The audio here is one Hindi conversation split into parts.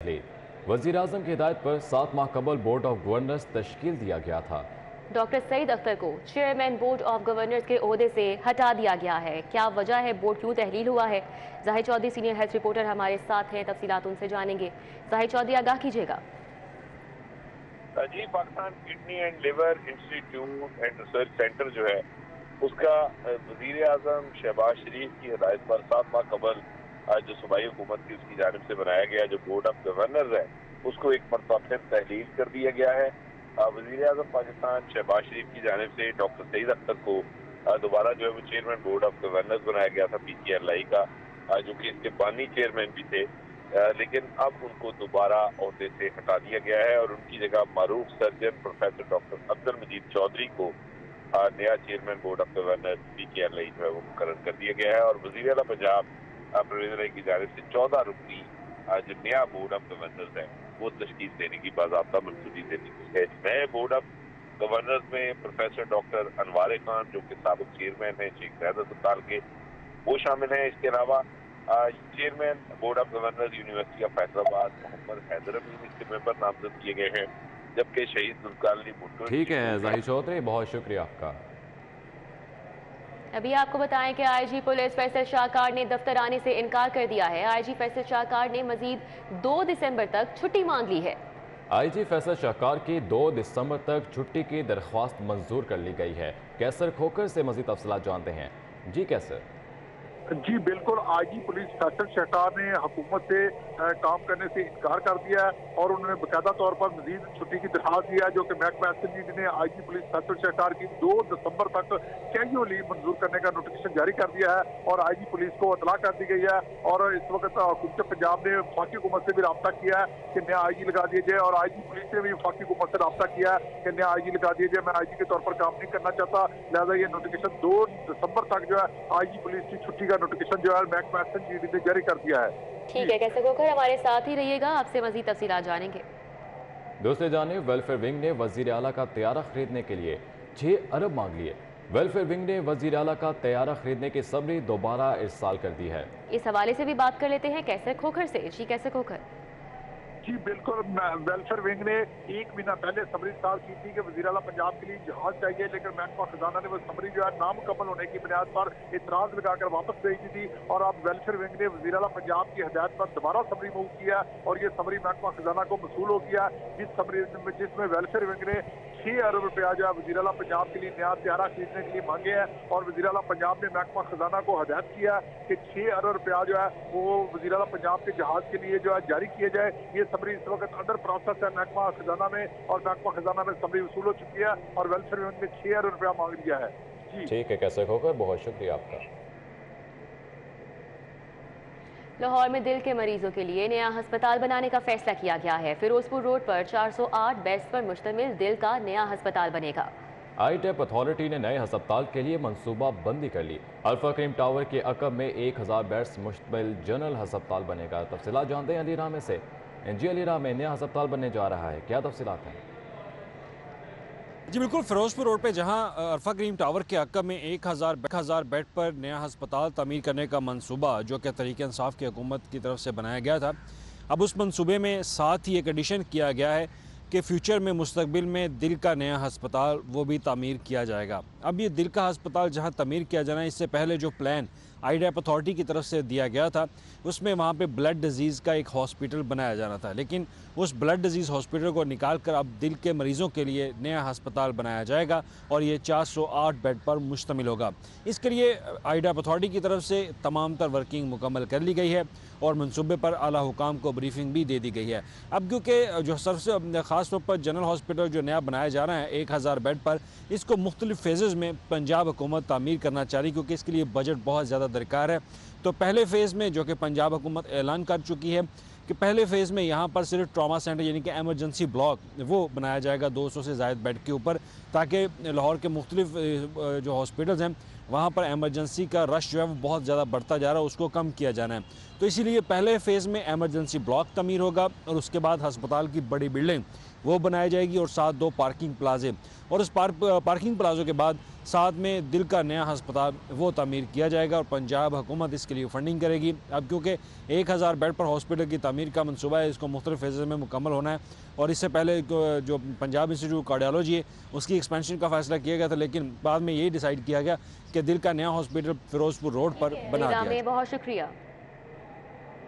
वज़ीर-ए-आज़म की हिदायत पर 7 माह कबल बोर्ड ऑफ गवर्नर्स तश्कील दिया गया था। डॉक्टर सईद अख्तर को चेयरमैन बोर्ड ऑफ गवर्नर्स के ओहदे से हटा दिया गया है। क्या वजह है, बोर्ड क्यों तहलील हुआ है? Zahid Chaudhry senior health reporter हमारे साथ हैं, तफसीलात उनसे जानेंगे। जाहिद चौधरी, आगाह कीजिएगा। जी, Pakistan kidney and liver institute and research centre जो है उसका वज़ीर-ए-आज़म शहबाज शरीफ की हिदायत पर 7 माह कबल जो सूबाई हुकूमत की उसकी जानिब से बनाया गया जो बोर्ड ऑफ गवर्नर्स है उसको एक मरतबा फिर तहलील कर दिया गया है। वज़ीर-ए-आज़म पाकिस्तान शहबाज शरीफ की जानिब से डॉक्टर सईद अख्तर को दोबारा जो है वो चेयरमैन बोर्ड ऑफ गवर्नर्स बनाया गया था PGLI का, जो कि इसके बानी चेयरमैन भी थे, लेकिन अब उनको दोबारा ओहदे से हटा दिया गया है और उनकी जगह मारूफ सर्जन प्रोफेसर डॉक्टर अब्दुल मजीद चौधरी को नया chairman board of governors PGLI जो है वो मुकर्रर कर दिया गया है। और वज़ीर आला पंजाब परवेज़ इलाही की जानिब से 14 रुकनी जो नया बोर्ड ऑफ गवर्नर्स है वो तश्कील देने की बाज़ाब्ता मंजूरी दे दी है। नए बोर्ड ऑफ गवर्नर्स में प्रोफेसर डॉक्टर अनवार खान जो कि साबिक चेयरमैन है शेख ज़ायद अस्पताल के, वो शामिल हैं। इसके अलावा chairman board of governors university of Faisalabad Mohammad Haider Amin इसके मेंबर नामजद किए गए हैं, जबकि शहीद जुल्फ़िकार अली भुट्टो। ठीक है जाहिद चौधरी, बहुत शुक्रिया आपका। अभी आपको बताएं कि IG पुलिस फैसल शाहकार ने दफ्तर आने से इनकार कर दिया है। IG फैसल शाहकार ने मजीद 2 दिसंबर तक छुट्टी मांग ली है। IG फैसल शाहकार की 2 दिसंबर तक छुट्टी की दरख्वास्त मंजूर कर ली गई है। कैसर खोकर से मजीद तफसीलात जानते हैं। जी कैसर। जी बिल्कुल, IG पुलिस फैसल शाहकार ने हुकूमत से काम करने से इनकार कर दिया है और उन्होंने बाकायदा तौर पर मजीद छुट्टी की दरख्वास्त दी है, जो कि महकमा SMG ने IG पुलिस फैसल शाहकार की 2 दिसंबर तक कैजुअल लीव मंजूर करने का नोटिफिकेशन जारी कर दिया है और IG पुलिस को इतला कर दी गई है। और इस वक्त हुकूमत पंजाब ने वफाकी हुकूमत से भी रब्ता किया है कि नया IG लगा दिया जाए और IG पुलिस ने भी वफाकी हुकूमत से रब्ता किया है कि नया IG लगा दिया जाए। मैं IG के तौर पर काम नहीं करना चाहता, लिहाजा ये नोटिफिकेशन 2 दिसंबर तक जो है IG पुलिस की छुट्टी का नोटिफिकेशन जो है महकमा SMG ने जारी कर दिया है। ठीक है, कैसे खोकर हमारे साथ ही रहिएगा, आपसे मजीद तफसीलात जानेंगे। दूसरी जानिब वेलफेयर विंग ने वज़ीर आला का तैयारा खरीदने के लिए 6 अरब मांग लिए। वेलफेयर विंग ने वज़ीर आला का तैयारा खरीदने की सबरी दोबारा इरसाल कर दी है। इस हवाले से भी बात कर लेते हैं कैसर खोखर से। जी कैसर खोखर। जी बिल्कुल, वेलफेयर विंग ने 1 महीना पहले सबरी इरसाल की थी कि वज़ीर आला पंजाब के लिए जहाज चाहिए, लेकिन महकमा खजाना ने वो सबरी जो है नामुकम्मल होने की बुनियाद पर इतराज लगाकर वापस भेज दी थी और अब वेलफेयर विंग ने वज़ीर आला पंजाब की हिदायत पर दोबारा सबरी मूव किया और ये सबरी महकमा खजाना को मसूल हो गया, जिसमें वेलफेयर विंग ने 6 अरब रुपया जो है वज़ीर आला पंजाब के लिए नया तैयारा खरीदने के लिए मांगे हैं और वज़ीर आला पंजाब ने महकमा खजाना को हिदायत किया कि 6 अरब रुपया जो है वो वज़ीर आला पंजाब के जहाज के लिए जो है जारी किए जाए। ये सबरी इस वक्त अंडर प्रोसेस है महकमा खजाना में और महकमा खजाना में सबरी वसूल हो चुकी है और वेलफेयर विंग ने 6 अरब रुपया मांग लिया है। जी ठीक है कैसे खोकर, बहुत शुक्रिया आपका। लाहौर में दिल के मरीजों के लिए नया अस्पताल बनाने का फैसला किया गया है। फिरोजपुर रोड पर 408 बेड्स पर मुश्तमिल दिल का नया अस्पताल बनेगा। ITEP अथॉरिटी ने नए अस्पताल के लिए मनसूबा बंदी कर ली। अल्फा क्रीम टावर के अकब में 1000 बेड्स मुश्तमिल जनरल अस्पताल बनेगा। तफसीलात जानते हैं अलीरा में से। जी अलीरा में नया अस्पताल बनने जा रहा है, क्या तफसीलात हैं? जी बिल्कुल, फिरोजपुर रोड पे जहां अल्फा क्रीम टावर के अकब में 1000 बेड पर नया अस्पताल तमीर करने का मंसूबा जो कि तहरीक इंसाफ की हुकूमत की तरफ से बनाया गया था, अब उस मंसूबे में साथ ही एक एडिशन किया गया है कि फ्यूचर में मुस्तकबिल में दिल का नया अस्पताल वो भी तामीर किया जाएगा। अब ये दिल का अस्पताल जहां तमीर किया जाना है, इससे पहले जो प्लान IDEP अथॉरिटी की तरफ से दिया गया था उसमें वहाँ पे ब्लड डिजीज़ का एक हॉस्पिटल बनाया जाना था, लेकिन उस ब्लड डिजीज़ हॉस्पिटल को निकाल कर अब दिल के मरीज़ों के लिए नया अस्पताल बनाया जाएगा और ये 408 बेड पर मुश्तमिल होगा। इसके लिए IDEP अथॉरिटी की तरफ से तमाम तर वर्किंग मुकम्मल कर ली गई है और मनसूबे पर आला हुकाम को ब्रीफिंग भी दे दी गई है। अब क्योंकि जो सबसे ख़ास तौर पर जनरल हॉस्पिटल जो नया बनाया जा रहा है 1000 बेड पर, इसको मुख्तलिफ फेज़ में पंजाब हुकूमत तामीर करना चाह रही, क्योंकि इसके लिए बजट बहुत ज़्यादा दरकार है। तो पहले फ़ेज़ में जो कि पंजाब हुकूमत ऐलान कर चुकी है कि पहले फ़ेज़ में यहाँ पर सिर्फ ट्रॉमा सेंटर यानी कि एमरजेंसी ब्लॉक वो बनाया जाएगा 200 से ज़ायद बेड के ऊपर, ताकि लाहौर के मुख्तलिफ जो हॉस्पिटल्स हैं वहाँ पर एमरजेंसी का रश जो है वो बहुत ज़्यादा बढ़ता जा रहा है, उसको कम किया जाना है। तो इसीलिए पहले फ़ेज़ में एमरजेंसी ब्लॉक तमीर होगा और उसके बाद हस्पताल की बड़ी बिल्डिंग वो बनाई जाएगी और साथ 2 पार्किंग प्लाजे, और उस पार्किंग प्लाजों के बाद साथ में दिल का नया हस्पताल वो तमीर किया जाएगा और पंजाब हुकूमत इसके लिए फ़ंडिंग करेगी। अब क्योंकि 1000 बेड पर हॉस्पिटल की तमीर का मंसूबा है, इसको मुख्तलिफ फेज़ में मुकम्मल होना है और इससे पहले जो पंजाब इंस्टीट्यूट कार्डियोलॉजी है उसकी एक्सपेंशन का फैसला किया गया था, लेकिन बाद में यही डिसाइड किया गया कि दिल का नया हॉस्पिटल फिरोजपुर रोड पर बना दिया जाए। बहुत शुक्रिया।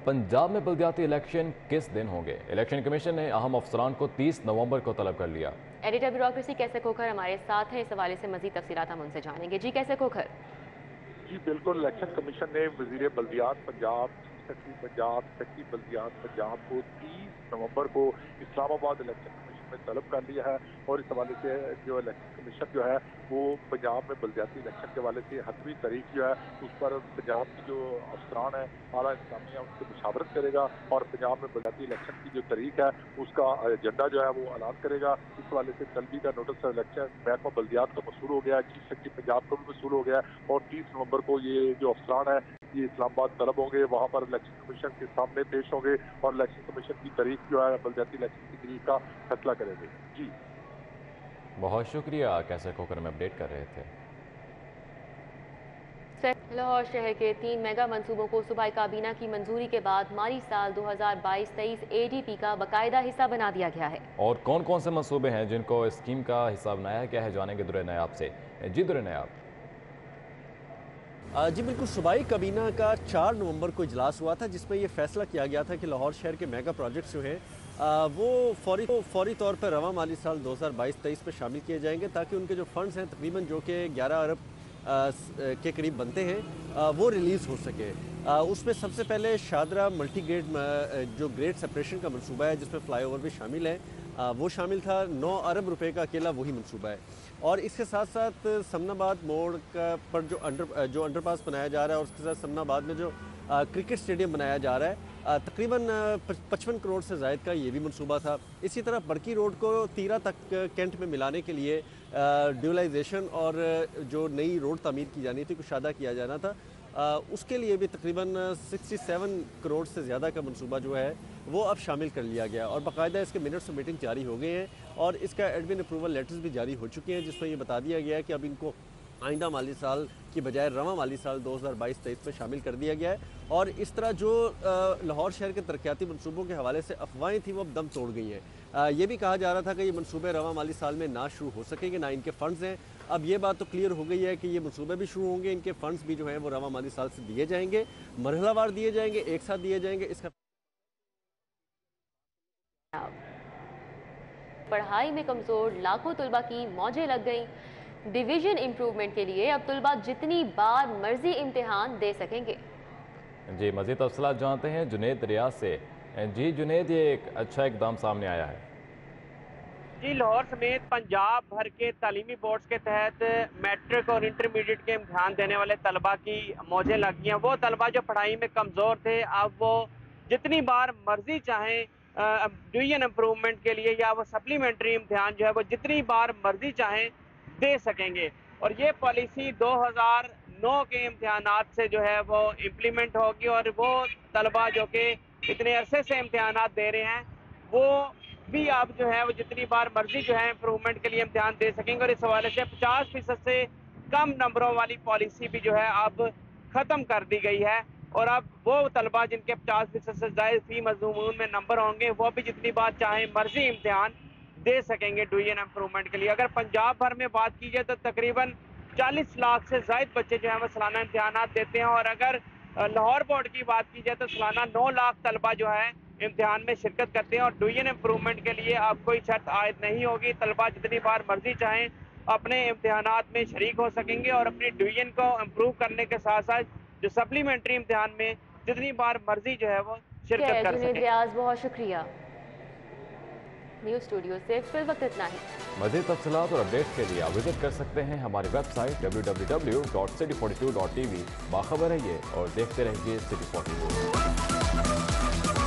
पंजाब में बल्दियाती इलेक्शन किस दिन होंगे? इलेक्शन कमीशन ने अहम अफसरान को 30 नवंबर को तलब कर लिया। एडिटर ब्यूरोक्रेसी कैसे खोखर हमारे साथ हैं, इस हवाले से मजीद तफसीलात हम उनसे जानेंगे। जी कैसे खोखर? जी बिल्कुल, इलेक्शन कमीशन ने वजीर बल्दियात पंजाब, सेक्रेटरी पंजाब, सेक्रेटरी बल्दियात पंजाब को 30 नवंबर को इस्लामाबाद इलेक्शन कमीशन में तलब कर लिया है और इस हवाले से जो इलेक्शन कमीशन जो है वो पंजाब में बल्दियाती इलेक्शन के हवाले से 7वीं तारीख जो है उस पर पंजाब की जो अफसरान है आला इंतजामिया उनसे मुशावरत करेगा और पंजाब में बल्दियाती इलेक्शन की जो तारीख है उसका एजेंडा जो है वो ऐलान करेगा। इस हवाले से तलबी का नोटिस इलेक्शन महकमा बल्दियात का मसूल हो गया, चीफ सेक्रेटरी पंजाब का भी मसूल हो गया और 30 नवंबर को ये जो अफसरान है ये इस्लामाबाद तलब होंगे, वहाँ पर इलेक्शन कमीशन के सामने पेश होंगे और इलेक्शन कमीशन की तारीख जो है बल्दियाती इलेक्शन की तारीख का फैसला करेंगे। जी बहुत शुक्रिया, कैसे खोकर में अपडेट कर रहे थे। लाहौर शहर के 3 मेगा मंसूबों को सूबाई काबीना की मंजूरी के बाद माली साल 2022-23 ADP का बाकायदा हिस्सा बना दिया गया है। और कौन कौन से मंसूबे हैं जिनको इस स्कीम का हिस्सा बनाया गया है, जानेंगे दुर्रे नयाब से। जी दुर्रे नयाब। जी बिल्कुल, सूबाई काबीना का 4 नवंबर को इजलास हुआ था जिसमें ये फैसला किया गया था कि लाहौर शहर के मेगा प्रोजेक्ट्स जो हैं वो फौरी तौर पर रवा माली साल 2022-23 में शामिल किए जाएंगे ताकि उनके जो फंड्स हैं तकरीबन जो कि 11 अरब के करीब बनते हैं वो रिलीज़ हो सके। उसमें सबसे पहले शादरा मल्टी ग्रेड जो ग्रेड सेपरेशन का मंसूबा है जिसमें फ्लाईओवर भी शामिल है वो शामिल था। 9 अरब रुपए का अकेला वही मंसूबा है और इसके साथ साथ समनाबाद मोड़ पर जो अंडरपास बनाया जा रहा है और उसके साथ समनाबाद में जो क्रिकेट स्टेडियम बनाया जा रहा है तकरीबन 55 करोड़ से ज़ायद का ये भी मंसूबा था। इसी तरह बरकी रोड को तीरा तक कैंट में मिलाने के लिए ड्यूलाइजेशन और जो नई रोड तामीर की जानी थी, कुशादा किया जाना था, उसके लिए भी तकरीबन 67 करोड़ से ज़्यादा का मंसूबा जो है वो अब शामिल कर लिया गया और बाकायदा इसके मिनट्स ऑफ मीटिंग जारी हो गए हैं और इसका एडमिन अप्रूवल लेटर्स भी जारी हो चुके हैं जिसमें ये बता दिया गया है कि अब इनको आइंदा माली साल की बजाय रवा माली साल 2022-23 में शामिल कर दिया गया है। और इस तरह जो लाहौर शहर के तरक्याती मनसूबों के हवाले से अफवाहें थी वो अब दम तोड़ गई हैं। ये भी कहा जा रहा था कि ये मनसूबे रवा माली साल में ना शुरू हो सकेंगे, ना इनके फ़ंड्स हैं। अब ये बात तो क्लियर हो गई है कि ये मनसूबे भी शुरू होंगे, इनके फ़ंड्स भी जो हैं वो रवा माली साल से दिए जाएंगे, मरहलावार दिए जाएंगे, एक साथ दिए जाएंगे। इसका पढ़ाई में कमज़ोर लाखों तलबा की मौजें लग गईं। डिवीजन इम्प्रूवमेंट के लिए अब तलबा जितनी बार मर्जी इम्तिहान दे सकेंगे। जी मज़ीद तफसीलात जानते हैं जुनेद रियाज से। जी जुनेद, ये एक अच्छा इकदाम सामने आया है। जी लाहौर समेत पंजाब भर के तालीमी बोर्ड्स के तहत मैट्रिक और इंटरमीडिएट के इम्तिहान देने वाले तलबा की मौजें लगी हैं। वो तलबा जो पढ़ाई में कमज़ोर थे अब वो जितनी बार मर्जी चाहें डिवीजन इम्प्रूवमेंट के लिए या वो सप्लीमेंट्री इम्तिहान जो है वो जितनी बार मर्जी चाहें दे सकेंगे। और ये पॉलिसी 2009 के इम्तिहानात से जो है वो इम्प्लीमेंट होगी और वो तलबा जो कि इतने अरसे से इम्तिहानात दे रहे हैं वो भी अब जो है वो जितनी बार मर्जी जो है इम्प्रूवमेंट के लिए इम्तिहान दे सकेंगे। और इस हवाले से 50% से कम नंबरों वाली पॉलिसी भी जो है अब ख़त्म कर दी गई है और अब वो तलबा जिनके 50% से ज़ायद फी मज़मून में नंबर होंगे वो भी जितनी बार चाहें मर्जी इम्तिहान दे सकेंगे डिवीजन इम्प्रूवमेंट के लिए। अगर पंजाब भर में बात की जाए तो तकरीबन 40 लाख से ज़ायद बच्चे जो हैं वो सालाना इम्तिहानात देते हैं और अगर लाहौर बोर्ड की बात की जाए तो सालाना 9 लाख तलबा जो है इम्तिहान में शिरकत करते हैं और डिवीजन इम्प्रूवमेंट के लिए अब कोई शर्त आयद नहीं होगी। तलबा जितनी बार मर्जी चाहें अपने इम्तिहानात में शरीक हो सकेंगे और अपनी डिवीजन को इम्प्रूव करने के साथ साथ जो सप्लीमेंट्री इम्तिहान में जितनी बार मर्जी जो है वो शिरकत कर सकें। बहुत शुक्रिया। न्यूज़ स्टूडियो से फिर वक्त इतना ही। मज़ीद तफसीलात और अपडेट्स के लिए आप विजिट कर सकते हैं हमारी वेबसाइट www.city42.tv। बाखबर रहिए और देखते रहिए City 42।